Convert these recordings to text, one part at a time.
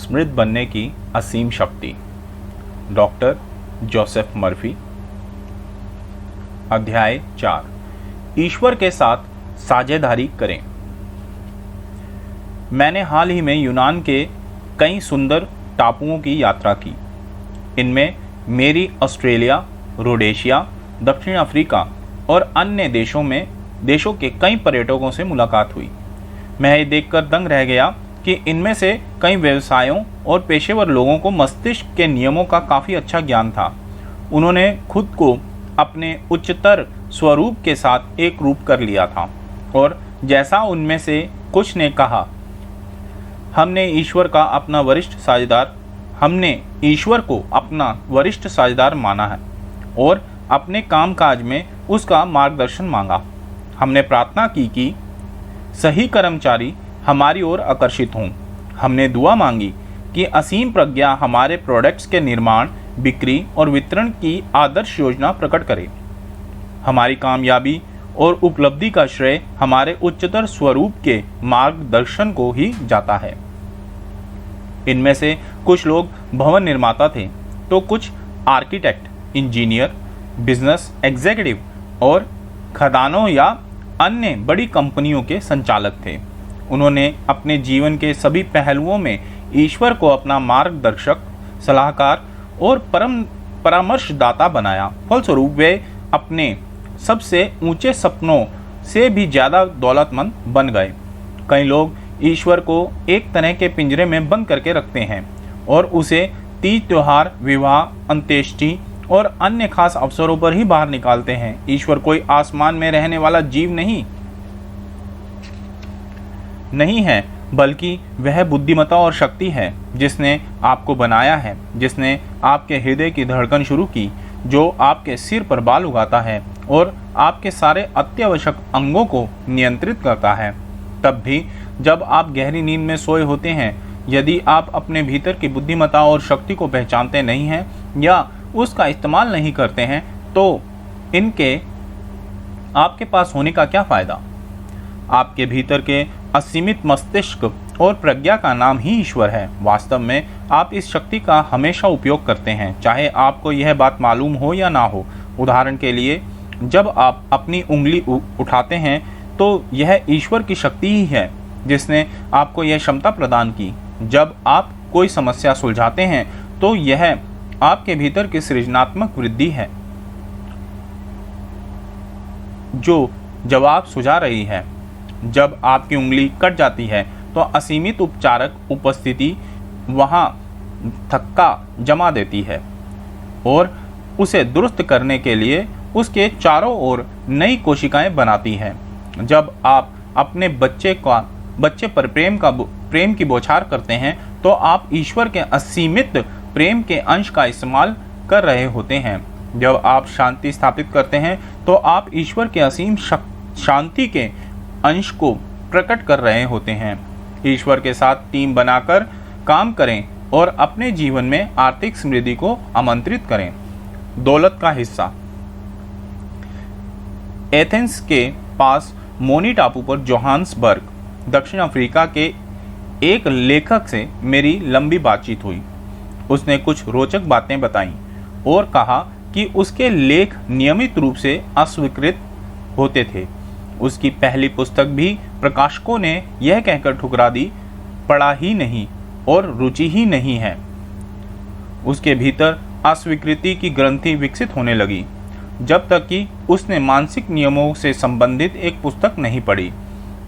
समृद्ध बनने की असीम शक्ति। Doctor Joseph Murphy. अध्याय 4, ईश्वर के साथ साझेदारी करें। मैंने हाल ही में यूनान के कई सुंदर टापुओं की यात्रा की। इनमें मेरी ऑस्ट्रेलिया, रोडेशिया, दक्षिण अफ्रीका और अन्य देशों के कई पर्यटकों से मुलाकात हुई। मैं ये देखकर दंग रह गया कि इनमें से कई व्यवसायों और पेशेवर लोगों को मस्तिष्क के नियमों का काफ़ी अच्छा ज्ञान था। उन्होंने खुद को अपने उच्चतर स्वरूप के साथ एक रूप कर लिया था और जैसा उनमें से कुछ ने कहा, हमने ईश्वर को अपना वरिष्ठ साझेदार माना है और अपने कामकाज में उसका मार्गदर्शन मांगा। हमने प्रार्थना की कि सही कर्मचारी हमारी ओर आकर्षित हों। हमने दुआ मांगी कि असीम प्रज्ञा हमारे प्रोडक्ट्स के निर्माण, बिक्री और वितरण की आदर्श योजना प्रकट करे। हमारी कामयाबी और उपलब्धि का श्रेय हमारे उच्चतर स्वरूप के मार्गदर्शन को ही जाता है। इनमें से कुछ लोग भवन निर्माता थे तो कुछ आर्किटेक्ट, इंजीनियर, बिजनेस एग्जीक्यूटिव और खदानों या अन्य बड़ी कंपनियों के संचालक थे। उन्होंने अपने जीवन के सभी पहलुओं में ईश्वर को अपना मार्गदर्शक, सलाहकार और परामर्शदाता बनाया। फलस्वरूप वे अपने सबसे ऊंचे सपनों से भी ज़्यादा दौलतमंद बन गए। कई लोग ईश्वर को एक तरह के पिंजरे में बंद करके रखते हैं और उसे तीज त्योहार, विवाह, अंत्येष्टि और अन्य खास अवसरों पर ही बाहर निकालते हैं। ईश्वर कोई आसमान में रहने वाला जीव नहीं है, बल्कि वह बुद्धिमत्ता और शक्ति है जिसने आपको बनाया है, जिसने आपके हृदय की धड़कन शुरू की, जो आपके सिर पर बाल उगाता है और आपके सारे अत्यावश्यक अंगों को नियंत्रित करता है। तब भी जब आप गहरी नींद में सोए होते हैं, यदि आप अपने भीतर की बुद्धिमत्ता और शक्ति को पहचानते नहीं हैं या उसका इस्तेमाल नहीं करते हैं, तो इनके आपके पास होने का क्या फ़ायदा। आपके भीतर के असीमित मस्तिष्क और प्रज्ञा का नाम ही ईश्वर है। वास्तव में आप इस शक्ति का हमेशा उपयोग करते हैं, चाहे आपको यह बात मालूम हो या ना हो। उदाहरण के लिए, जब आप अपनी उंगली उठाते हैं तो यह ईश्वर की शक्ति ही है जिसने आपको यह क्षमता प्रदान की। जब आप कोई समस्या सुलझाते हैं तो यह आपके भीतर की सृजनात्मक वृद्धि है जो जवाब सुझा रही है। जब आपकी उंगली कट जाती है तो असीमित उपचारक उपस्थिति वहां थक्का जमा देती है और उसे दुरुस्त करने के लिए उसके चारों ओर नई कोशिकाएं बनाती है। जब आप अपने बच्चे पर प्रेम की बौछार करते हैं तो आप ईश्वर के असीमित प्रेम के अंश का इस्तेमाल कर रहे होते हैं। जब आप शांति स्थापित करते हैं तो आप ईश्वर के असीम शांति के अंश को प्रकट कर रहे होते हैं। ईश्वर के साथ टीम बनाकर काम करें और अपने जीवन में आर्थिक समृद्धि को आमंत्रित करें। दौलत का हिस्सा। एथेंस के पास मोनी टापू पर जोहान्सबर्ग, दक्षिण अफ्रीका के एक लेखक से मेरी लंबी बातचीत हुई। उसने कुछ रोचक बातें बताईं और कहा कि उसके लेख नियमित रूप से अस्वीकृत होते थे। उसकी पहली पुस्तक भी प्रकाशकों ने यह कहकर ठुकरा दी, पढ़ा ही नहीं और रुचि ही नहीं है। उसके भीतर अस्वीकृति की ग्रंथि विकसित होने लगी जब तक कि उसने मानसिक नियमों से संबंधित एक पुस्तक नहीं पढ़ी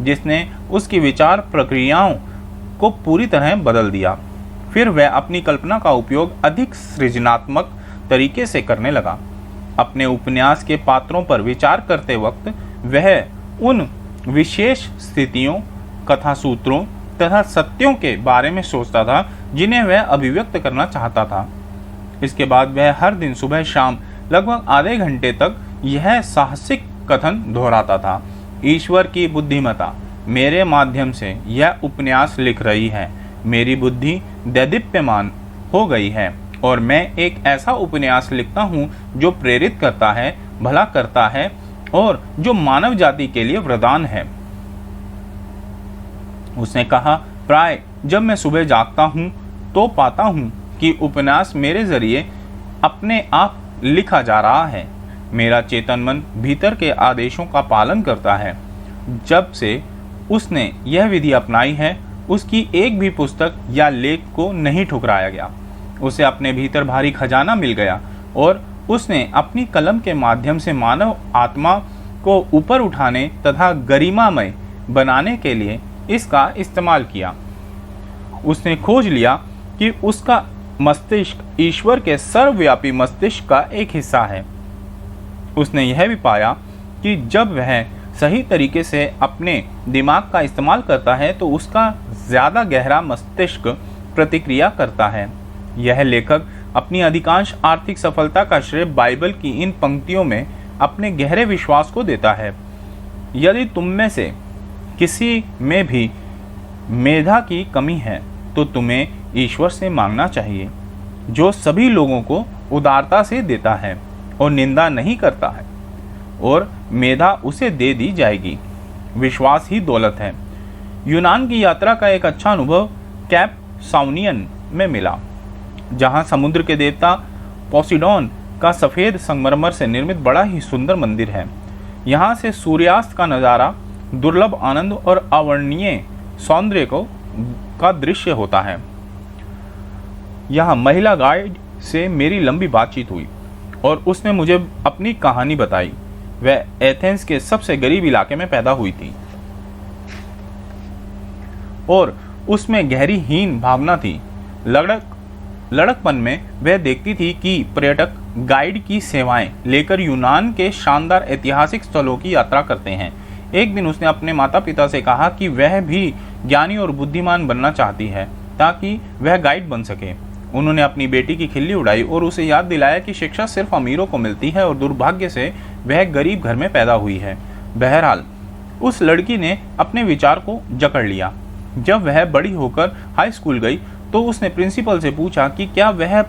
जिसने उसकी विचार प्रक्रियाओं को पूरी तरह बदल दिया। फिर वह अपनी कल्पना का उपयोग अधिक सृजनात्मक तरीके से करने लगा। अपने उपन्यास के पात्रों पर विचार करते वक्त वह उन विशेष स्थितियों, कथा सूत्रों तथा सत्यों के बारे में सोचता था जिन्हें वह अभिव्यक्त करना चाहता था। इसके बाद वह हर दिन सुबह शाम लगभग आधे घंटे तक यह साहसिक कथन दोहराता था, ईश्वर की बुद्धिमत्ता मेरे माध्यम से यह उपन्यास लिख रही है। मेरी बुद्धि दैदीप्यमान हो गई है और मैं एक ऐसा उपन्यास लिखता हूँ जो प्रेरित करता है, भला करता है और जो मानव जाति के लिए वरदान है। उसने कहा, प्राय जब मैं सुबह जागता हूँ तो पाता हूँ कि उपन्यास मेरे जरिए अपने आप लिखा जा रहा है। मेरा चेतन मन भीतर के आदेशों का पालन करता है। जब से उसने यह विधि अपनाई है, उसकी एक भी पुस्तक या लेख को नहीं ठुकराया गया। उसे अपने भीतर भारी खजाना मिल गया और उसने अपनी कलम के माध्यम से मानव आत्मा को ऊपर उठाने तथा गरिमामय बनाने के लिए इसका इस्तेमाल किया। उसने खोज लिया कि उसका मस्तिष्क ईश्वर के सर्वव्यापी मस्तिष्क का एक हिस्सा है। उसने यह भी पाया कि जब वह सही तरीके से अपने दिमाग का इस्तेमाल करता है तो उसका ज़्यादा गहरा मस्तिष्क प्रतिक्रिया करता है। यह लेखक अपनी अधिकांश आर्थिक सफलता का श्रेय बाइबल की इन पंक्तियों में अपने गहरे विश्वास को देता है। यदि तुम में से किसी में भी मेधा की कमी है तो तुम्हें ईश्वर से मांगना चाहिए, जो सभी लोगों को उदारता से देता है और निंदा नहीं करता है, और मेधा उसे दे दी जाएगी। विश्वास ही दौलत है। यूनान की यात्रा का एक अच्छा अनुभव कैप साउनियन में मिला, जहां समुद्र के देवता पोसिडोन का सफ़ेद संगमरमर से निर्मित बड़ा ही सुंदर मंदिर है। यहाँ से सूर्यास्त का नज़ारा दुर्लभ आनंद और अवर्णनीय सौंदर्य का दृश्य होता है। यहाँ महिला गाइड से मेरी लंबी बातचीत हुई और उसने मुझे अपनी कहानी बताई। वह एथेंस के सबसे गरीब इलाके में पैदा हुई थी और उसमें गहरी हीन भावना थी। लड़कपन में वह देखती थी कि पर्यटक गाइड की सेवाएं लेकर यूनान के शानदार ऐतिहासिक स्थलों की यात्रा करते हैं। एक दिन उसने अपने माता पिता से कहा कि वह भी ज्ञानी और बुद्धिमान बनना चाहती है ताकि वह गाइड बन सके। उन्होंने अपनी बेटी की खिल्ली उड़ाई और उसे याद दिलाया कि शिक्षा सिर्फ अमीरों को मिलती है और दुर्भाग्य से वह गरीब घर में पैदा हुई है। बहरहाल उस लड़की ने अपने विचार को जकड़ लिया। जब वह बड़ी होकर हाई स्कूल गई तो उसने प्रिंसिपल से पूछा कि क्या वह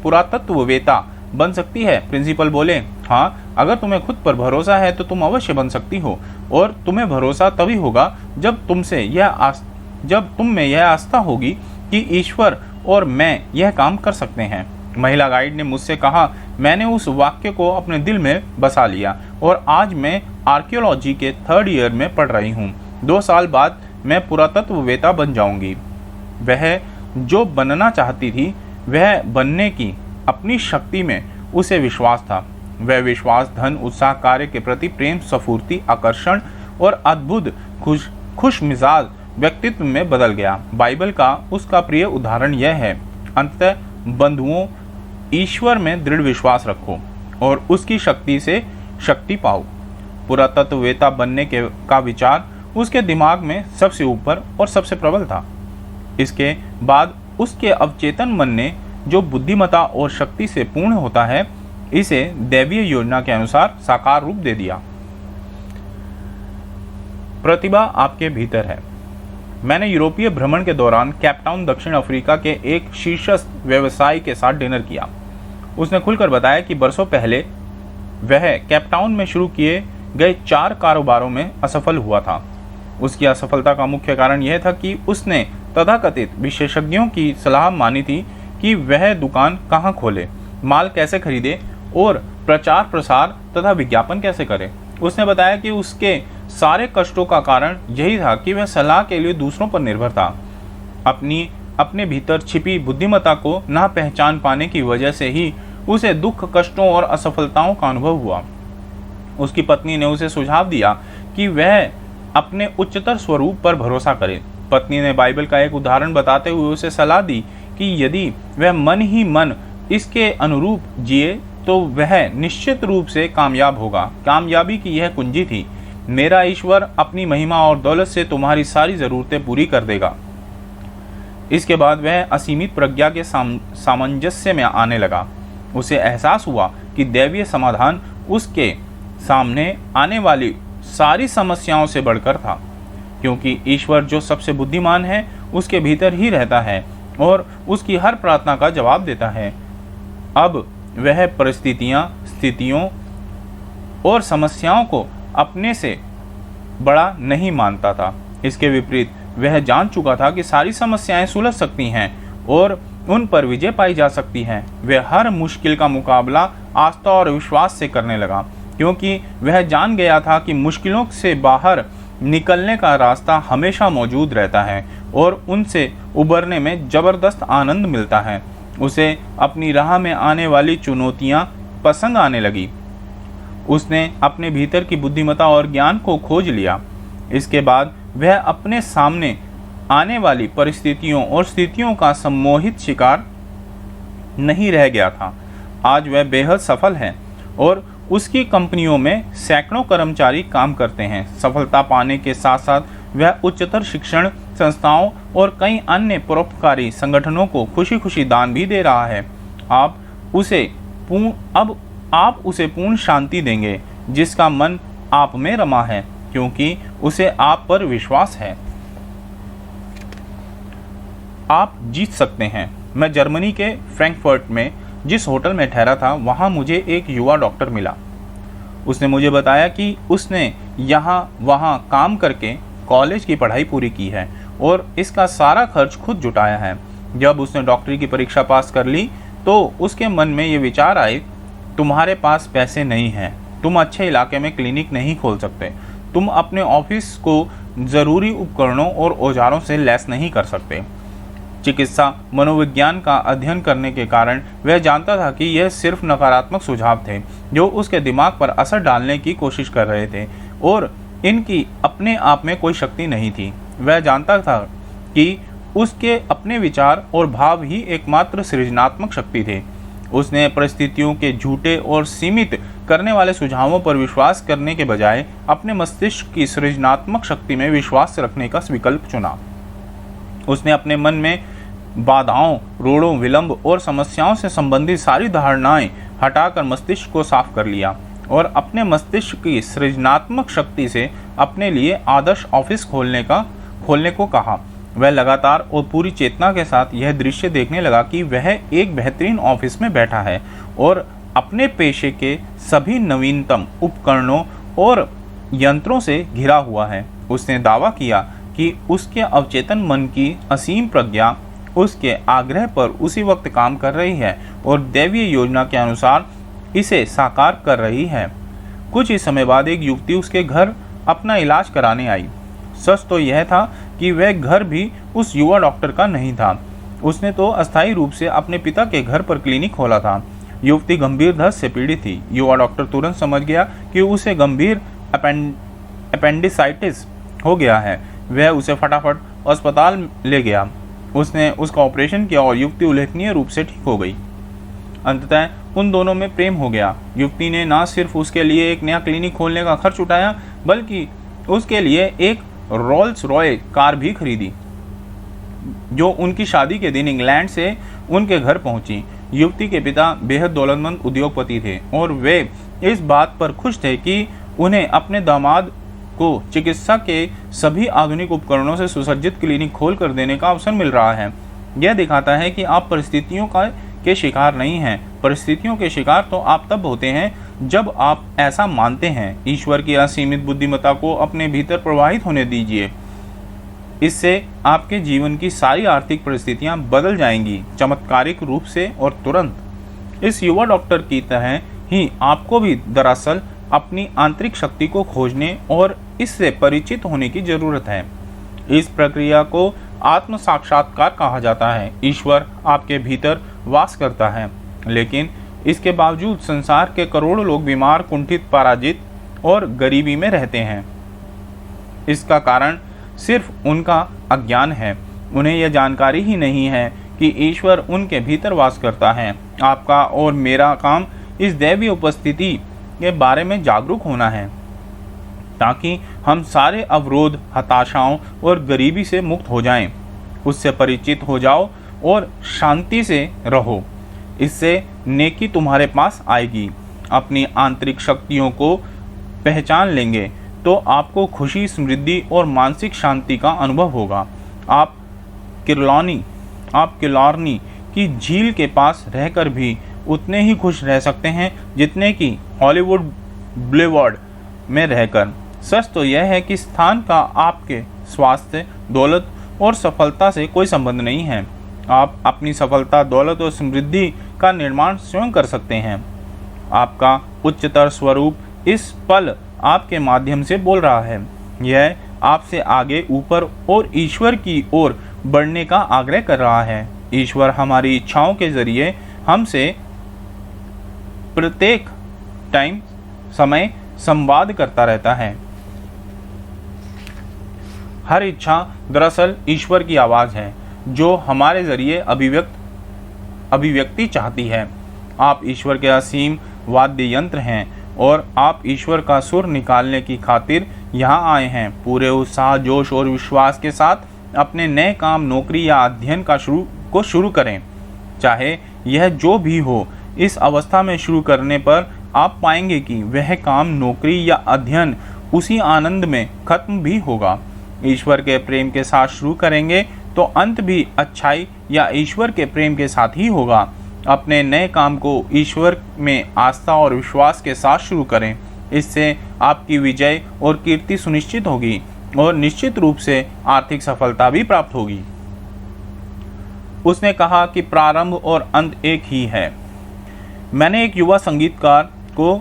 पुरातत्ववेत्ता बन सकती है। प्रिंसिपल बोले, हाँ, अगर तुम्हें खुद पर भरोसा है तो तुम अवश्य बन सकती हो, और तुम्हें भरोसा तभी होगा जब तुम में यह आस्था होगी कि ईश्वर और मैं यह काम कर सकते हैं। महिला गाइड ने मुझसे कहा, मैंने उस वाक्य को अपने दिल में बसा लिया और आज मैं आर्कियोलॉजी के 3rd ईयर में पढ़ रही हूँ। 2 साल बाद मैं पुरातत्ववेत्ता बन जाऊंगी। वह जो बनना चाहती थी वह बनने की अपनी शक्ति में उसे विश्वास था। वह विश्वास धन, उत्साह, कार्य के प्रति प्रेम, स्फूर्ति, आकर्षण और अद्भुत खुश मिजाज व्यक्तित्व में बदल गया। बाइबल का उसका प्रिय उदाहरण यह है, अंततः बंधुओं, ईश्वर में दृढ़ विश्वास रखो और उसकी शक्ति से शक्ति पाओ। पुरातत्ववेत्ता बनने का विचार उसके दिमाग में सबसे ऊपर और सबसे प्रबल था। इसके बाद उसके अवचेतन मन ने, जो बुद्धिमत्ता और शक्ति से पूर्ण होता है, इसे दैवीय योजना के अनुसार साकार रूप दे दिया। प्रतिभा आपके भीतर है। मैंने यूरोपीय भ्रमण के दौरान कैपटाउन, दक्षिण अफ्रीका के एक शीर्षस्थ व्यवसायी के साथ डिनर किया। उसने खुलकर बताया कि बरसों पहले वह कैपटाउन में शुरू किए गए 4 कारोबारों में असफल हुआ था। उसकी असफलता का मुख्य कारण यह था कि उसने तथाकथित विशेषज्ञों की सलाह मानी थी कि वह दुकान कहाँ खोले, माल कैसे खरीदे और प्रचार प्रसार तथा विज्ञापन कैसे करे। उसने बताया कि उसके सारे कष्टों का कारण यही था कि वह सलाह के लिए दूसरों पर निर्भर था। अपने भीतर छिपी बुद्धिमत्ता को न पहचान पाने की वजह से ही उसे दुख, कष्टों और असफलताओं का अनुभव हुआ। उसकी पत्नी ने उसे सुझाव दिया कि वह अपने उच्चतर स्वरूप पर भरोसा करे। पत्नी ने बाइबल का एक उदाहरण बताते हुए उसे सलाह दी कि यदि वह मन ही मन इसके अनुरूप जिए तो वह निश्चित रूप से कामयाब होगा। कामयाबी की यह कुंजी थी, मेरा ईश्वर अपनी महिमा और दौलत से तुम्हारी सारी ज़रूरतें पूरी कर देगा। इसके बाद वह असीमित प्रज्ञा के सामंजस्य में आने लगा। उसे एहसास हुआ कि दैवीय समाधान उसके सामने आने वाली सारी समस्याओं से बढ़कर था, क्योंकि ईश्वर जो सबसे बुद्धिमान है उसके भीतर ही रहता है और उसकी हर प्रार्थना का जवाब देता है। अब वह परिस्थितियां, स्थितियों और समस्याओं को अपने से बड़ा नहीं मानता था। इसके विपरीत वह जान चुका था कि सारी समस्याएं सुलझ सकती हैं और उन पर विजय पाई जा सकती है। वह हर मुश्किल का मुकाबला आस्था और विश्वास से करने लगा, क्योंकि वह जान गया था कि मुश्किलों से बाहर निकलने का रास्ता हमेशा मौजूद रहता है और उनसे उबरने में जबरदस्त आनंद मिलता है। उसे अपनी राह में आने वाली चुनौतियां पसंद आने लगी। उसने अपने भीतर की बुद्धिमत्ता और ज्ञान को खोज लिया। इसके बाद वह अपने सामने आने वाली परिस्थितियों और स्थितियों का सम्मोहित शिकार नहीं रह गया था। आज वह बेहद सफल है और उसकी कंपनियों में सैकड़ों कर्मचारी काम करते हैं। सफलता पाने के साथ साथ वह उच्चतर शिक्षण संस्थाओं और कई अन्य परोपकारी संगठनों को खुशी खुशी दान भी दे रहा है। आप उसे पूर्ण शांति देंगे, जिसका मन आप में रमा है, क्योंकि उसे आप पर विश्वास है। आप जीत सकते हैं। मैं जर्मनी के फ्रैंकफर्ट में जिस होटल में ठहरा था, वहाँ मुझे एक युवा डॉक्टर मिला। उसने मुझे बताया कि उसने यहाँ वहाँ काम करके कॉलेज की पढ़ाई पूरी की है और इसका सारा खर्च खुद जुटाया है। जब उसने डॉक्टरी की परीक्षा पास कर ली तो उसके मन में ये विचार आए, तुम्हारे पास पैसे नहीं हैं, तुम अच्छे इलाके में क्लिनिक नहीं खोल सकते, तुम अपने ऑफिस को ज़रूरी उपकरणों और औजारों से लैस नहीं कर सकते। चिकित्सा मनोविज्ञान का अध्ययन करने के कारण वह जानता था कि यह सिर्फ नकारात्मक सुझाव थे जो उसके दिमाग पर असर डालने की कोशिश कर रहे थे और इनकी अपने आप में कोई शक्ति नहीं थी। वह जानता था कि उसके अपने विचार और भाव ही एकमात्र सृजनात्मक शक्ति थे। उसने परिस्थितियों के झूठे और सीमित करने वाले सुझावों पर विश्वास करने के बजाय अपने मस्तिष्क की सृजनात्मक शक्ति में विश्वास रखने का विकल्प चुना। उसने अपने मन में बाधाओं, रोड़ों, विलंब और समस्याओं से संबंधित सारी धारणाएं हटाकर मस्तिष्क को साफ कर लिया और अपने मस्तिष्क की सृजनात्मक शक्ति से अपने लिए आदर्श ऑफिस खोलने को कहा। वह लगातार और पूरी चेतना के साथ यह दृश्य देखने लगा कि वह एक बेहतरीन ऑफिस में बैठा है और अपने पेशे के सभी नवीनतम उपकरणों और यंत्रों से घिरा हुआ है। उसने दावा किया कि उसके अवचेतन मन की असीम प्रज्ञा उसके आग्रह पर उसी वक्त काम कर रही है और दैवीय योजना के अनुसार इसे साकार कर रही है। कुछ ही समय बाद एक युवती उसके घर अपना इलाज कराने आई। सच तो यह था कि वह घर भी उस युवा डॉक्टर का नहीं था। उसने तो अस्थायी रूप से अपने पिता के घर पर क्लिनिक खोला था। युवती गंभीर दर्द से पीड़ित थी। युवा डॉक्टर तुरंत समझ गया कि उसे गंभीर अपेंडिसाइटिस हो गया है। वह उसे फटाफट अस्पताल ले गया। उसने उसका ऑपरेशन किया और युवती उल्लेखनीय रूप से ठीक हो गई। अंततः उन दोनों में प्रेम हो गया। युवती ने न सिर्फ उसके लिए एक नया क्लिनिक खोलने का खर्च उठाया, बल्कि उसके लिए एक रोल्स रॉय कार भी खरीदी, जो उनकी शादी के दिन इंग्लैंड से उनके घर पहुंची। युवती के पिता बेहद दौलतमंद उद्योगपति थे और वे इस बात पर खुश थे कि उन्हें अपने दामाद को चिकित्सा के सभी आधुनिक उपकरणों से सुसज्जित क्लिनिक खोल कर देने का अवसर मिल रहा है। यह दिखाता है कि आप परिस्थितियों के शिकार नहीं हैं। परिस्थितियों के शिकार तो आप तब होते हैं जब आप ऐसा मानते हैं। ईश्वर की असीमित बुद्धिमत्ता को अपने भीतर प्रवाहित होने दीजिए। इससे आपके जीवन की सारी आर्थिक परिस्थितियां बदल जाएंगी, चमत्कारिक रूप से और तुरंत। इस युवा डॉक्टर की तरह ही आपको भी दरअसल अपनी आंतरिक शक्ति को खोजने और इससे परिचित होने की जरूरत है। इस प्रक्रिया को आत्म साक्षात्कार कहा जाता है। ईश्वर आपके भीतर वास करता है, लेकिन इसके बावजूद संसार के करोड़ों लोग बीमार, कुंठित, पराजित और गरीबी में रहते हैं। इसका कारण सिर्फ उनका अज्ञान है। उन्हें यह जानकारी ही नहीं है कि ईश्वर उनके भीतर वास करता है। आपका और मेरा काम इस दैवीय उपस्थिति के बारे में जागरूक होना है, ताकि हम सारे अवरोध, हताशाओं और गरीबी से मुक्त हो जाएं। उससे परिचित हो जाओ और शांति से रहो। इससे नेकी तुम्हारे पास आएगी। अपनी आंतरिक शक्तियों को पहचान लेंगे तो आपको खुशी, समृद्धि और मानसिक शांति का अनुभव होगा। आप किलार्नी की झील के पास रहकर भी उतने ही खुश रह सकते हैं जितने कि हॉलीवुड बुलेवार्ड में रहकर। सच तो यह है कि स्थान का आपके स्वास्थ्य, दौलत और सफलता से कोई संबंध नहीं है। आप अपनी सफलता, दौलत और समृद्धि का निर्माण स्वयं कर सकते हैं। आपका उच्चतर स्वरूप इस पल आपके माध्यम से बोल रहा है। यह आपसे आगे, ऊपर और ईश्वर की ओर बढ़ने का आग्रह कर रहा है। ईश्वर हमारी इच्छाओं के जरिए हमसे प्रत्येक समय संवाद करता रहता है। हर इच्छा दरअसल ईश्वर की आवाज़ है जो हमारे जरिए अभिव्यक्ति चाहती है। आप ईश्वर के असीम वाद्य यंत्र हैं और आप ईश्वर का सुर निकालने की खातिर यहाँ आए हैं। पूरे उत्साह, जोश और विश्वास के साथ अपने नए काम, नौकरी या अध्ययन को शुरू करें। चाहे यह जो भी हो, इस अवस्था में शुरू करने पर आप पाएंगे कि वह काम, नौकरी या अध्ययन उसी आनंद में खत्म भी होगा। ईश्वर के प्रेम के साथ शुरू करेंगे तो अंत भी अच्छाई या ईश्वर के प्रेम के साथ ही होगा। अपने नए काम को ईश्वर में आस्था और विश्वास के साथ शुरू करें। इससे आपकी विजय और कीर्ति सुनिश्चित होगी और निश्चित रूप से आर्थिक सफलता भी प्राप्त होगी। उसने कहा कि प्रारंभ और अंत एक ही है। मैंने एक युवा संगीतकार को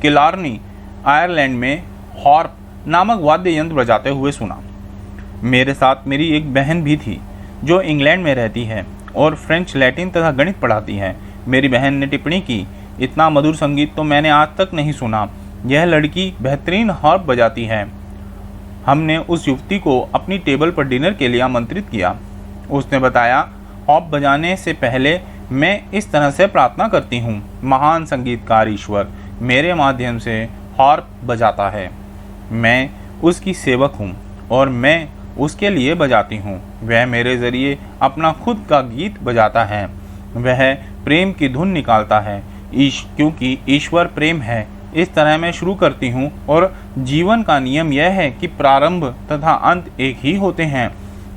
किलारनी, आयरलैंड में हॉर्प नामक वाद्य यंत्र बजाते हुए सुना। मेरे साथ मेरी एक बहन भी थी जो इंग्लैंड में रहती है और फ्रेंच, लैटिन तथा गणित पढ़ाती है। मेरी बहन ने टिप्पणी की, इतना मधुर संगीत तो मैंने आज तक नहीं सुना। यह लड़की बेहतरीन हॉर्प बजाती है। हमने उस युवती को अपनी टेबल पर डिनर के लिए आमंत्रित किया। उसने बताया, हॉर्प बजाने से पहले मैं इस तरह से प्रार्थना करती हूँ, महान संगीतकार ईश्वर मेरे माध्यम से हॉर्प बजाता है। मैं उसकी सेवक हूँ और मैं उसके लिए बजाती हूँ। वह मेरे ज़रिए अपना खुद का गीत बजाता है। वह प्रेम की धुन निकालता है क्योंकि ईश्वर प्रेम है। इस तरह मैं शुरू करती हूँ और जीवन का नियम यह है कि प्रारंभ तथा अंत एक ही होते हैं।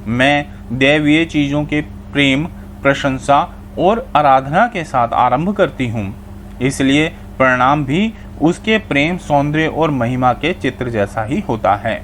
मैं दैवीय चीज़ों के प्रेम, प्रशंसा और आराधना के साथ आरंभ करती हूँ, इसलिए परिणाम भी उसके प्रेम, सौंदर्य और महिमा के चित्र जैसा ही होता है।